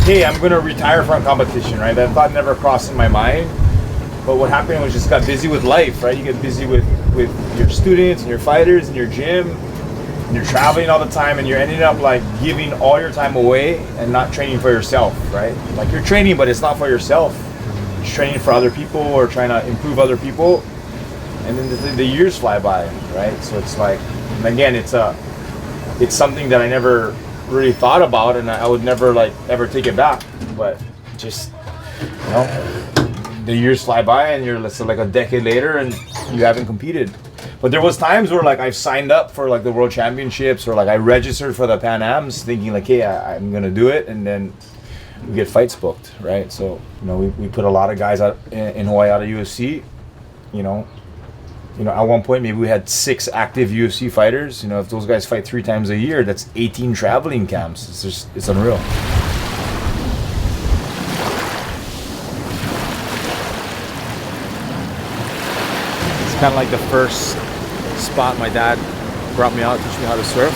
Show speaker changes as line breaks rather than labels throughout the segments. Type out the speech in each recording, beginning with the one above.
hey, I'm gonna retire from competition, right? That thought never crossed in my mind. But what happened was just got busy with life, right? You get busy with your students and your fighters and your gym, and you're traveling all the time, and you're ending up like giving all your time away and not training for yourself, right? Like you're training, but it's not for yourself. You're training for other people or trying to improve other people, and then the years fly by, right? So it's like, and again, it's something that I never really thought about, and I would never like ever take it back, but just, you know, the years fly by and you're like a decade later and you haven't competed. But there was times where like I've signed up for like the world championships, or like I registered for the Pan Ams thinking like, hey, I'm gonna do it, and then we get fights booked, right? So, you know, we put a lot of guys out in Hawaii out of UFC. You know, at one point maybe we had 6 active UFC fighters. You know, if those guys fight 3 times a year, that's 18 traveling camps. It's unreal. It's kind of like the first spot my dad brought me out, teach me how to surf.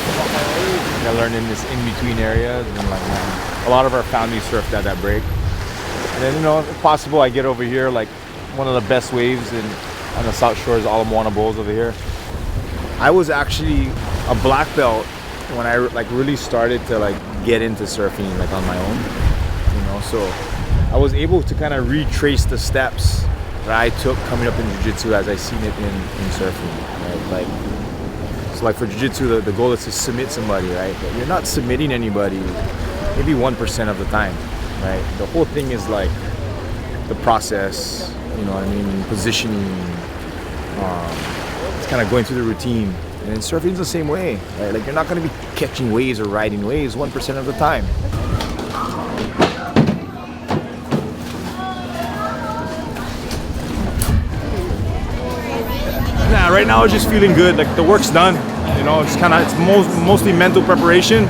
I learned in this in-between area, and like, man, a lot of our family surfed at that break. And then, you know, if possible, I get over here, like one of the best waves on the South Shore is Ala Moana Bowls over here. I was actually a black belt when I like really started to like get into surfing like on my own, you know. So I was able to kind of retrace the steps that I took coming up in jiu-jitsu as I seen it in surfing, right? Like, so like for jiu-jitsu, the goal is to submit somebody, right? But you're not submitting anybody maybe 1% of the time, right? The whole thing is like the process, you know what I mean, positioning, it's kind of going through the routine. And in surfing, it's the same way, right? Like you're not going to be catching waves or riding waves 1% of the time. Nah, right now I'm just feeling good. Like the work's done, you know. It's mostly mental preparation.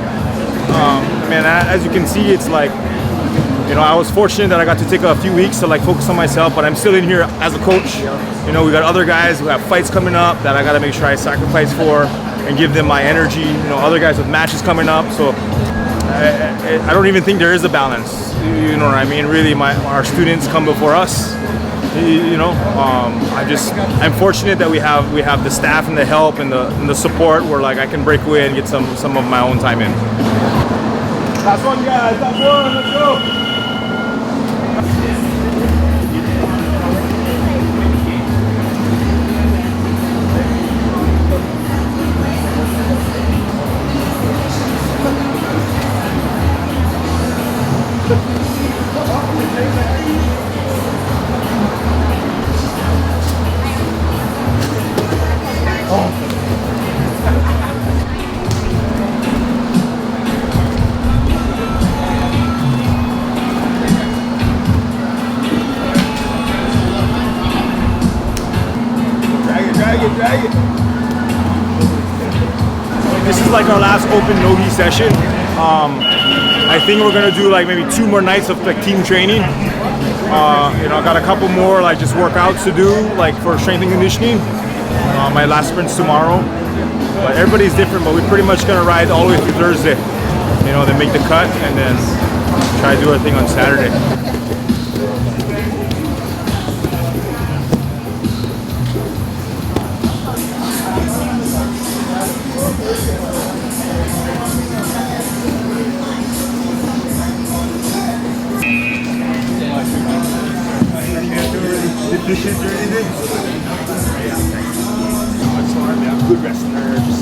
Man, as you can see, it's like, you know, I was fortunate that I got to take a few weeks to like focus on myself, but I'm still in here as a coach. You know, we got other guys who have fights coming up that I got to make sure I sacrifice for and give them my energy. You know, other guys with matches coming up. So I don't even think there is a balance. You know what I mean? Really, our students come before us. You know, I'm fortunate that we have the staff and the help and the support where like I can break away and get some of my own time in. Last one, guys. Last one. Let's go. Drag it. This is like our last open no-gi session. I think we're gonna do like maybe 2 more nights of like team training. You know, I got a couple more like just workouts to do like for strength and conditioning. My last sprint's tomorrow. But everybody's different, but we're pretty much gonna ride all the way through Thursday. You know, then make the cut and then try to do our thing on Saturday. Good wrestler, just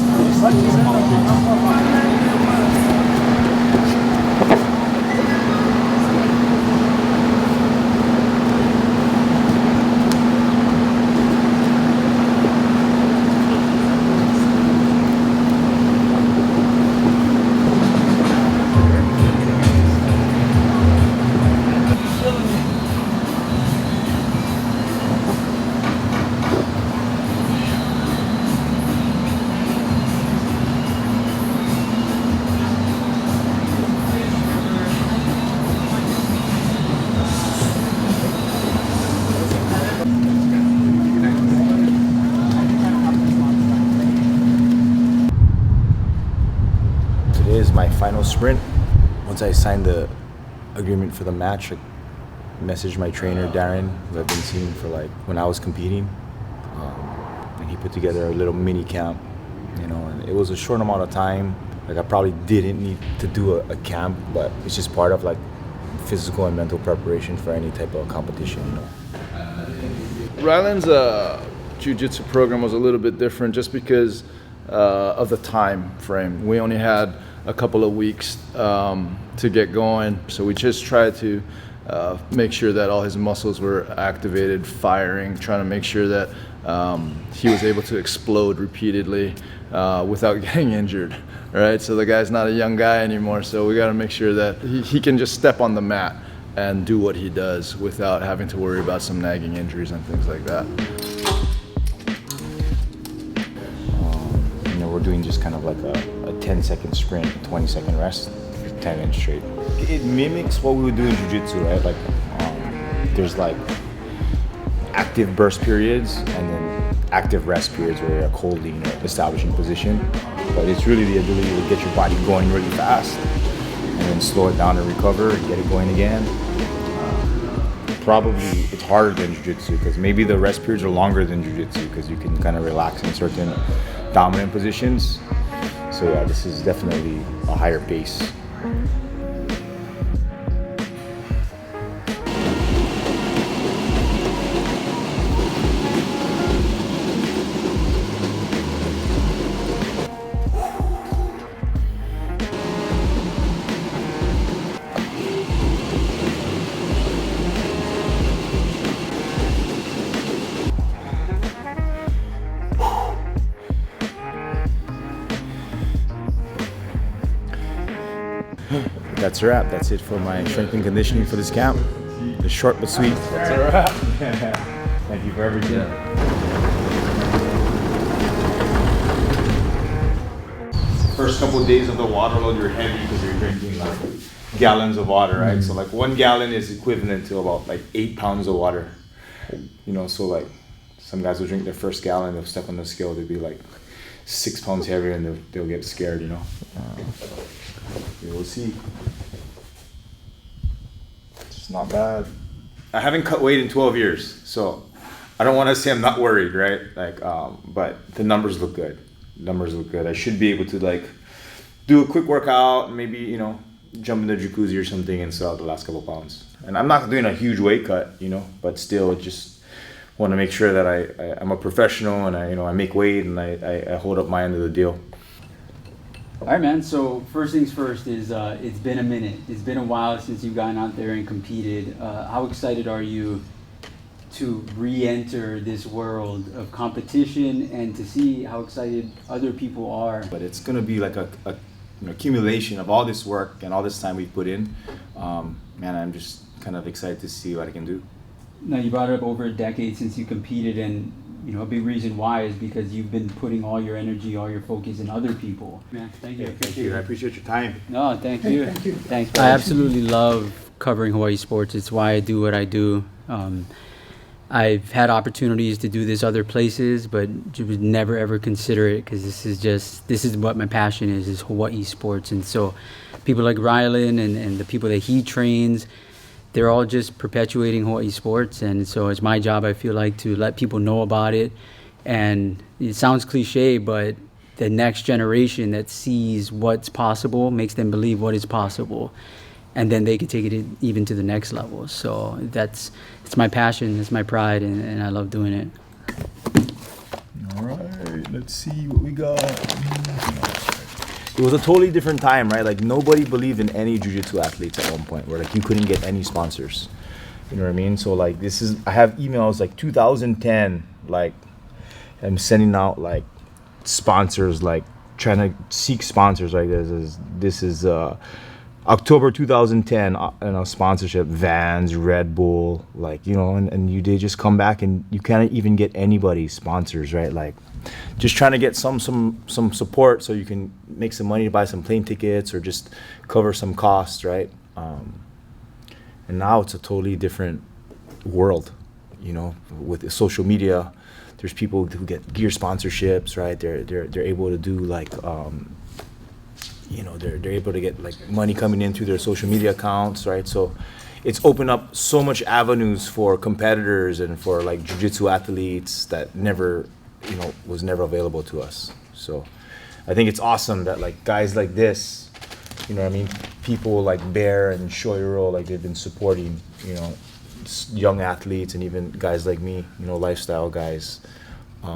like final sprint. Once I sign the
agreement for the match, I messaged my trainer Darren, who I've been seeing for like when I was competing, and he put together a little mini camp, you know, and it was a short amount of time. Like I probably didn't need to do a camp, but it's just part of like physical and mental preparation for any type of competition, you know.
Rylan's jiu-jitsu program was a little bit different just because of the time frame. We only had a couple of weeks to get going, so we just tried to make sure that all his muscles were activated, firing, trying to make sure that he was able to explode repeatedly without getting injured, right? So the guy's not a young guy anymore, so we got to make sure that he can just step on the mat and do what he does without having to worry about some nagging injuries and things like that.
You know, we're doing just kind of like a 10-second sprint, 20-second rest, 10 minutes straight. It mimics what we would do in jiu-jitsu, right? Like there's like active burst periods and then active rest periods where you're holding or establishing position. But it's really the ability to get your body going really fast and then slow it down and recover and get it going again. Probably it's harder than jiu-jitsu because maybe the rest periods are longer than jiu-jitsu because you can kind of relax in certain dominant positions. So yeah, this is definitely a higher pace. That's a wrap. That's it for my strength and conditioning for this camp. It's short but sweet.
That's a wrap. Thank you for everything. First couple of days of the water load, you're heavy because you're drinking like gallons of water, right? So like 1 gallon is equivalent to about like 8 pounds of water. You know, so like some guys will drink their first gallon, they'll step on the scale, they'll be like 6 pounds heavier and they'll get scared, you know. We'll see. It's not bad. I haven't cut weight in 12 years, so I don't want to say I'm not worried, right? Like, but the numbers look good. Numbers look good. I should be able to like do a quick workout, maybe, you know, jump in the jacuzzi or something and sell out the last couple pounds. And I'm not doing a huge weight cut, you know, but still just want to make sure that I'm a professional and I make weight and I hold up my end of the deal.
All right, man. So first things first is it's been a minute. It's been a while since you've gotten out there and competed. How excited are you to re-enter this world of competition and to see how excited other people are?
But it's gonna be like a accumulation of all this work and all this time we've put in. Man, I'm just kind of excited to see what I can do.
Now, you brought it up over a decade since you competed, and you know a big reason why is because you've been putting all your energy, all your focus in other people. Man, thank you.
Yeah, thank you. I appreciate your time.
No, thank you. Thank you. Thanks. I absolutely love covering Hawaii sports. It's why I do what I do. I've had opportunities to do this other places, but would never ever consider it because this is what my passion is Hawaii sports. And so people like Rylan and the people that he trains, they're all just perpetuating Hawaii sports. And so it's my job, I feel like, to let people know about it. And it sounds cliche, but the next generation that sees what's possible makes them believe what is possible. And then they can take it even to the next level. So it's my passion, it's my pride, and I love doing it.
All right, let's see what we got. It was a totally different time, right? Like nobody believed in any jiu-jitsu athletes at one point, where like you couldn't get any sponsors. You know what I mean? So like I have emails like 2010, like I'm sending out like sponsors, like trying to seek sponsors. Like this is October 2010, sponsorship, Vans, Red Bull, like, you know, and they just come back and you can't even get anybody sponsors, right? Like, just trying to get some support so you can make some money to buy some plane tickets or just cover some costs, right? And now it's a totally different world, you know, with social media. There's people who get gear sponsorships, right? They're able to do like you know, they're able to get like money coming in through their social media accounts, right? So it's opened up so much avenues for competitors and for like jiu-jitsu athletes that never, you know, was never available to us. So I think it's awesome that like guys like this, you know what I mean, people like Bear and Shoyoro, like they've been supporting, you know, young athletes and even guys like me, you know, lifestyle guys,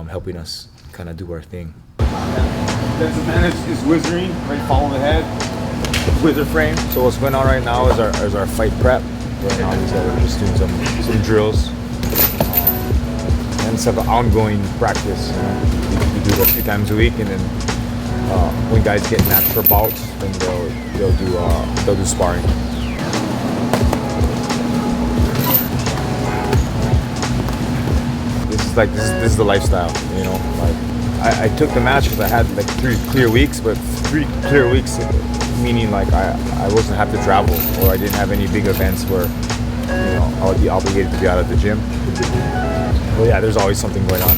helping us kind of do our thing.
Defensive man is whizzering, right, follow the head.
Wither frame. So what's going on right now is our fight prep. Right now we're just doing some drills. And it's like an ongoing practice. You know? We do that 3 times a week, and then when guys get matched for bouts, then they'll do sparring. This is the lifestyle, you know. Like I took the match because I had like 3 clear weeks, but 3 clear weeks meaning like I wasn't have to travel, or I didn't have any big events where, you know, I would be obligated to be out at the gym. But yeah, there's always something going on.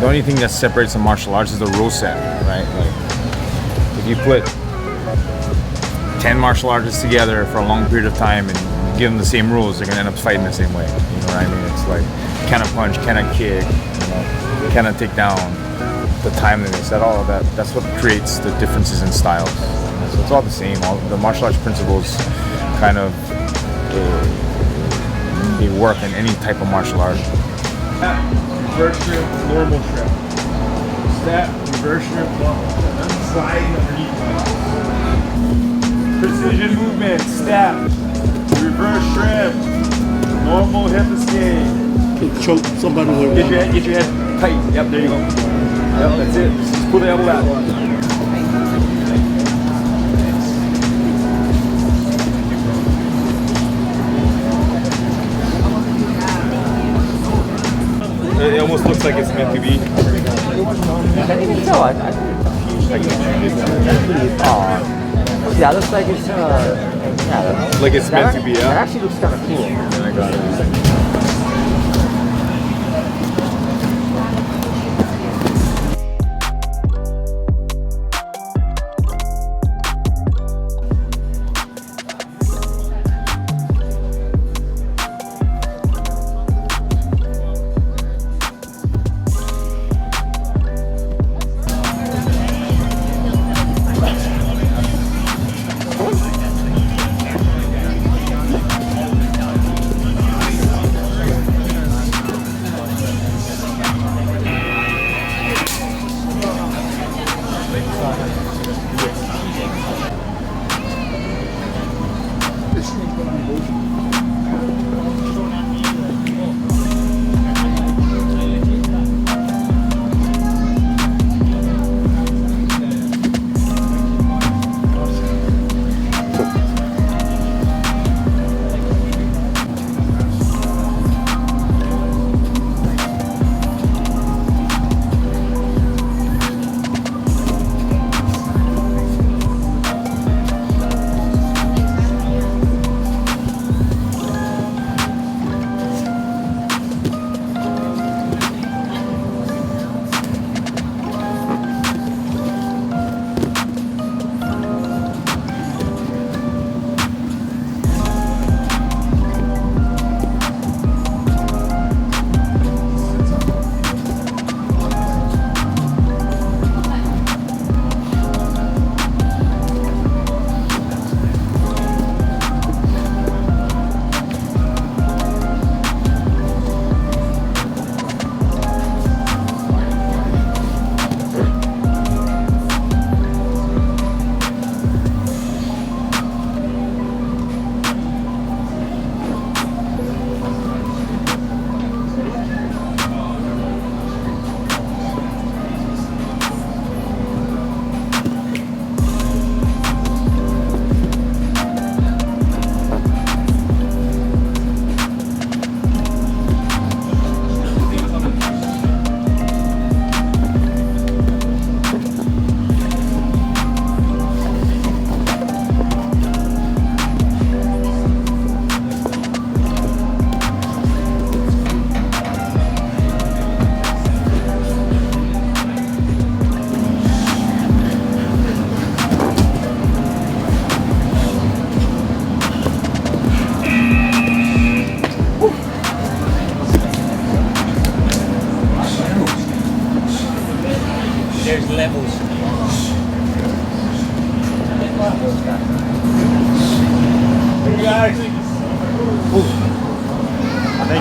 The only thing that separates the martial arts is the rule set, right? Like, if you put 10 martial artists together for a long period of time and give them the same rules, they're gonna end up fighting the same way. You know what I mean? It's like, can I punch, can I kick, you know, can I take down, the timeliness, that's what creates the differences in styles. So it's all the same. All the martial arts principles kind of they work in any type of martial art.
Reverse shrimp, normal shrimp. Step, reverse shrimp, normal shrimp. Then sliding underneath. Precision movement, step, reverse shrimp, normal hip escape.
Choke somebody with
Get your head tight. Yep, there you go. Yep, that's it. Just pull the elbow out. It almost looks like it's meant to be.
Yeah, it looks like it's yeah.
Like it's meant to be,
That
yeah?
actually looks kind of cool.
I got it.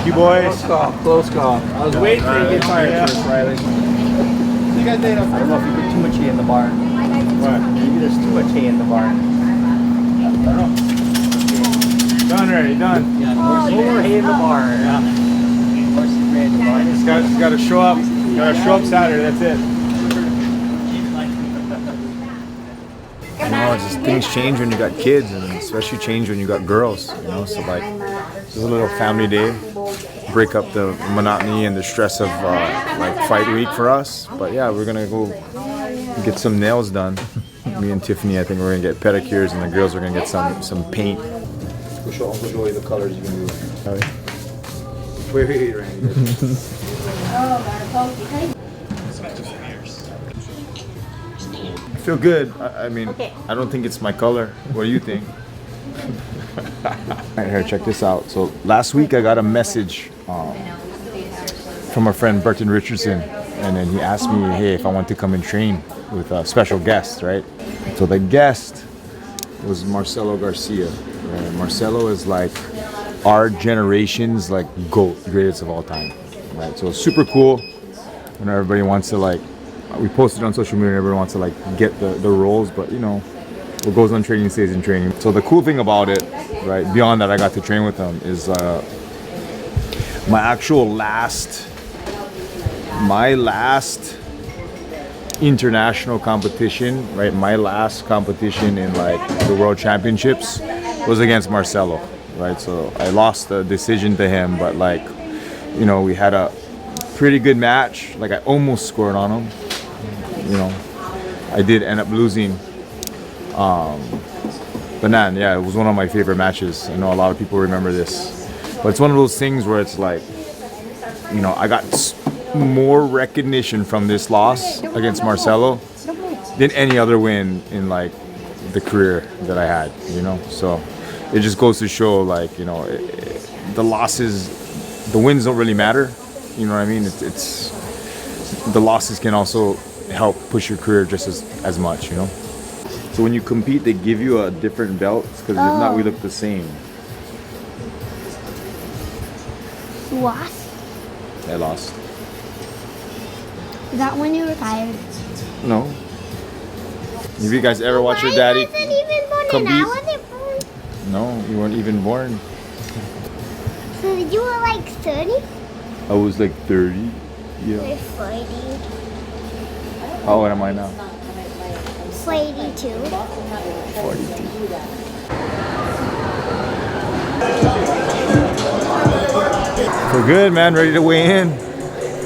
you, boys.
Close call. I was waiting for you to get tired first, Riley. You guys did. I don't know if you put too much hay in the barn.
What?
Maybe there's too much hay in the barn.
Done already, done.
Yeah, more hay in the barn. Horses ran in the barn.
It's got to show up. Got to show up Saturday. That's it.
You know, it's just things change when you got kids, and especially change when you got girls. You know, so like, this is a little family day, break up the monotony and the stress of like fight week for us. But yeah, we're gonna go get some nails done. Me and Tiffany, I think we're gonna get pedicures, and the girls are gonna get some paint. We'll show you the colors you can do. Wait, Randy. I feel good. I mean, I don't think it's my color. What do you think? Alright, here, check this out. So last week I got a message from our friend Burton Richardson, and then he asked me, hey, if I want to come and train with a special guest, right? So the guest was Marcelo Garcia. Right? Marcelo is like our generation's like GOAT, greatest of all time. Right? So it's super cool when everybody wants to like, we posted on social media and everyone wants to like get the roles, but you know, what goes on training stays in training. So the cool thing about it, right, beyond that I got to train with him, is my last international competition, right, my last competition in like the World Championships was against Marcelo, right? So I lost the decision to him, but like, you know, we had a pretty good match. Like I almost scored on him. You know, I did end up losing. But man, yeah, it was one of my favorite matches. I know a lot of people remember this. But it's one of those things where it's like, you know, I got more recognition from this loss against Marcelo than any other win in like the career that I had, you know? So it just goes to show, like, you know, the losses, the wins don't really matter. You know what I mean? It's the losses can also help push your career just as much, you know? So when you compete, they give you a different belt, because if not, we look the same.
Lost?
I lost.
Is that when you retired?
No. Have you guys ever watched your daddy
I wasn't even born and I wasn't born.
No, you weren't even born.
So you were like 30?
I was like 30.
You're
Yeah.
40.
How old am I now?
42.
42. We're good, man. Ready to weigh in.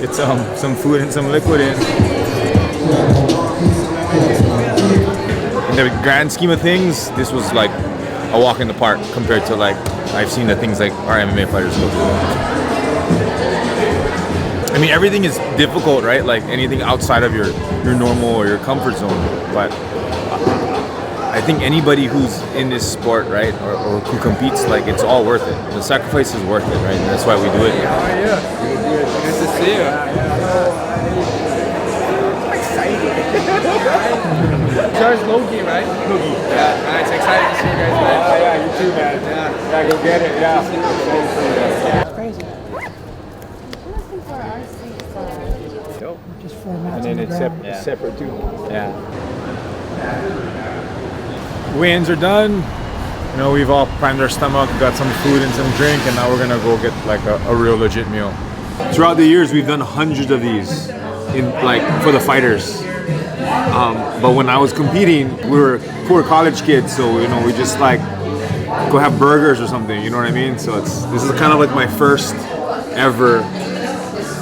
Get some food and some liquid in. In the grand scheme of things, this was like a walk in the park compared to like I've seen the things like our MMA fighters go through. I mean, everything is difficult, right? Like anything outside of your normal or your comfort zone. But I think anybody who's in this sport, right, or who competes, like it's all worth it. The sacrifice is worth it, right? And that's why we do it.
How are you? Good to see you. I'm excited. Charles Loki, right? Loki. Yeah, nice. Excited to see you guys, man.
Oh yeah, you too, man. Yeah, go get it. Yeah.
Crazy.
And then it's separate too. Yeah. Weigh-ins are done. You know, we've all primed our stomach, got some food and some drink, and now we're gonna go get like a real legit meal. Throughout the years, we've done hundreds of these in like for the fighters. But when I was competing, we were poor college kids, so you know, we just like go have burgers or something. You know what I mean? So this is kind of like my first ever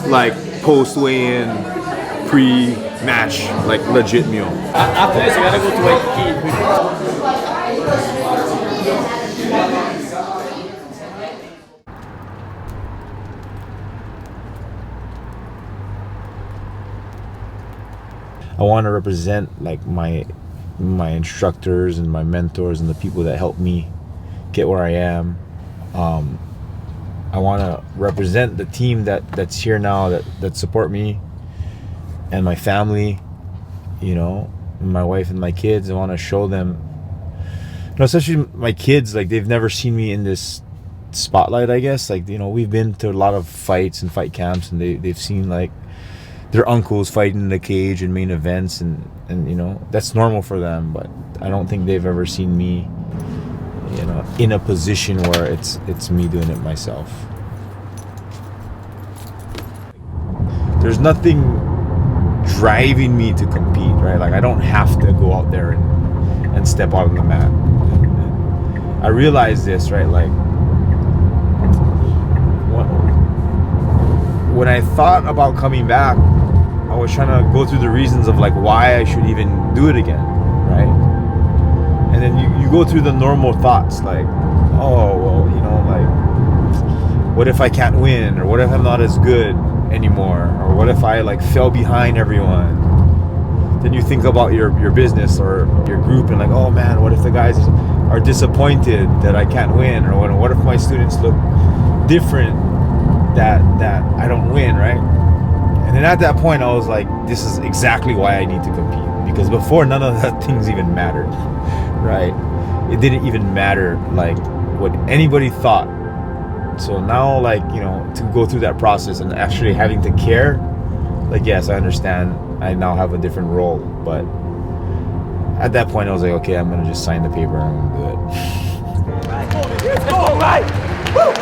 like post weigh-in, pre-match, like legit meal.
After this, I gotta go to Waikiki.
I want to represent like my instructors and my mentors and the people that helped me get where I am. I want to represent the team that's here now that support me and my family, you know, my wife and my kids. I want to show them, you know, especially my kids, like they've never seen me in this spotlight, I guess. Like, you know, we've been to a lot of fights and fight camps, and they've seen like their uncles fighting in the cage and main events, and you know, that's normal for them. But I don't think they've ever seen me, you know, in a position where it's me doing it myself. There's nothing driving me to compete, right? Like, I don't have to go out there and step out on the mat. And I realized this, right? Like, when I thought about coming back, I was trying to go through the reasons of like why I should even do it again, right? And then you go through the normal thoughts like, oh, well, you know, like, what if I can't win? Or what if I'm not as good anymore? Or what if I like fell behind everyone? Then you think about your business or your group and like, oh man, what if the guys are disappointed that I can't win? Or what if my students look different that I don't win, right? And then at that point I was like, this is exactly why I need to compete, because before none of that things even mattered, right? It didn't even matter like what anybody thought. So now, like, you know, to go through that process and actually having to care, like, yes, I understand I now have a different role, but at that point I was like, okay, I'm gonna just sign the paper and I'm gonna do it.
Let's go, right? Woo!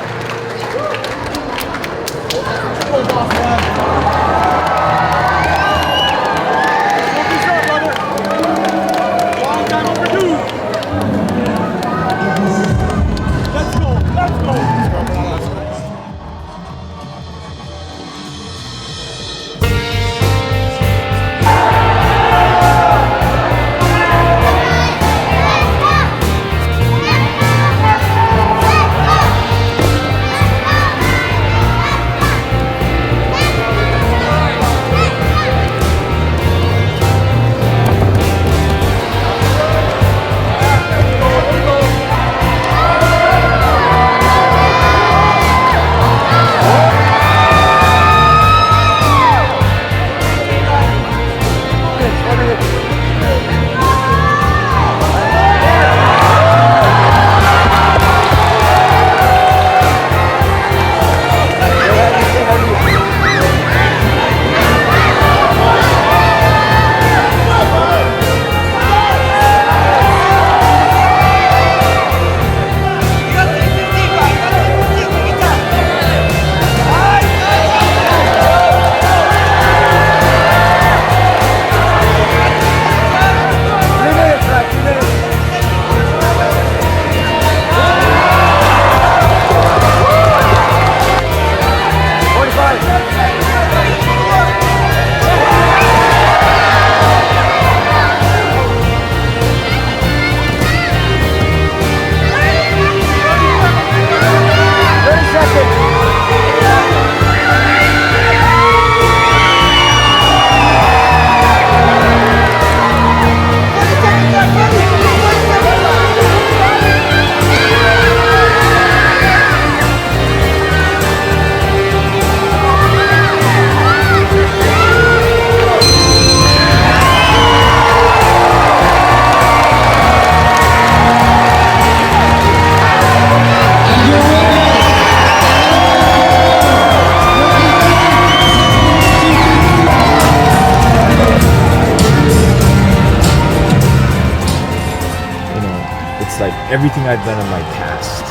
Like everything I've done in my past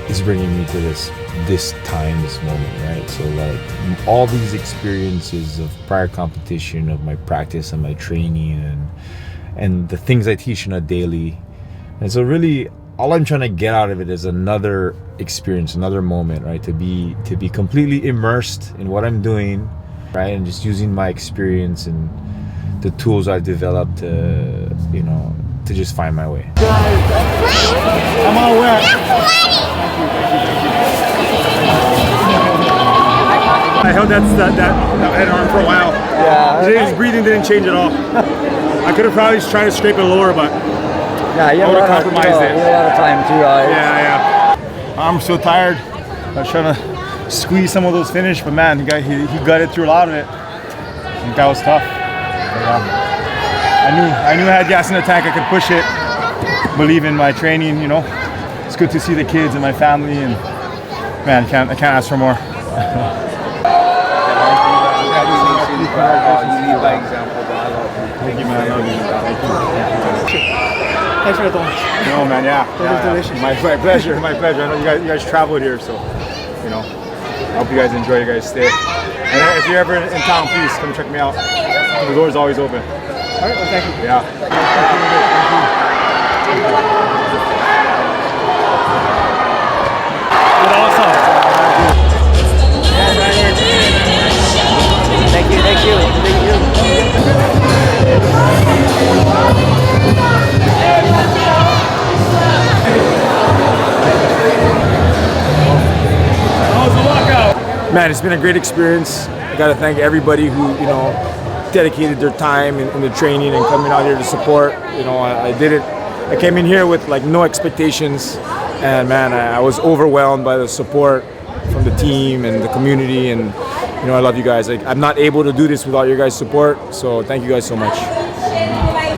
is bringing me to this time, this moment, right? So like all these experiences of prior competition, of my practice and my training, and the things I teach on a daily. And so really all I'm trying to get out of it is another experience, another moment, right? To be completely immersed in what I'm doing, right? And just using my experience and the tools I've developed to, you know, to just find my way.
I'm all wet. I held that head arm for a while. Yeah. His breathing didn't change at all. I could have probably just tried to scrape it lower, but
yeah, you have a lot of time too.
Yeah. I'm so tired. I was trying to squeeze some of those finish, but man, he gutted through a lot of it. I think that was tough. But, I knew I had gas in the tank. I could push it. Believe in my training, you know. it's good to see the kids and my family, and man, I can't ask for more.
You lead by example, but I love you.
Thank you, man. I love you. Thank you.
Thanks for the lunch.
No, man, yeah.
It was delicious.
My pleasure, my pleasure. I know you guys traveled here, so, you know, I hope you guys enjoy your guys' stay. And if you're ever in town, please come check me out. The door's always open.
All right, well, thank you.
Yeah.
Thank you, thank you, thank you.
Man, it's been a great experience. I got to thank everybody who, you know, dedicated their time in the training and coming out here to support. You know, I did it. I came in here with like no expectations, and man, I was overwhelmed by the support from the team and the community, and you know, I love you guys. Like, I'm not able to do this without your guys' support, so thank you guys so much.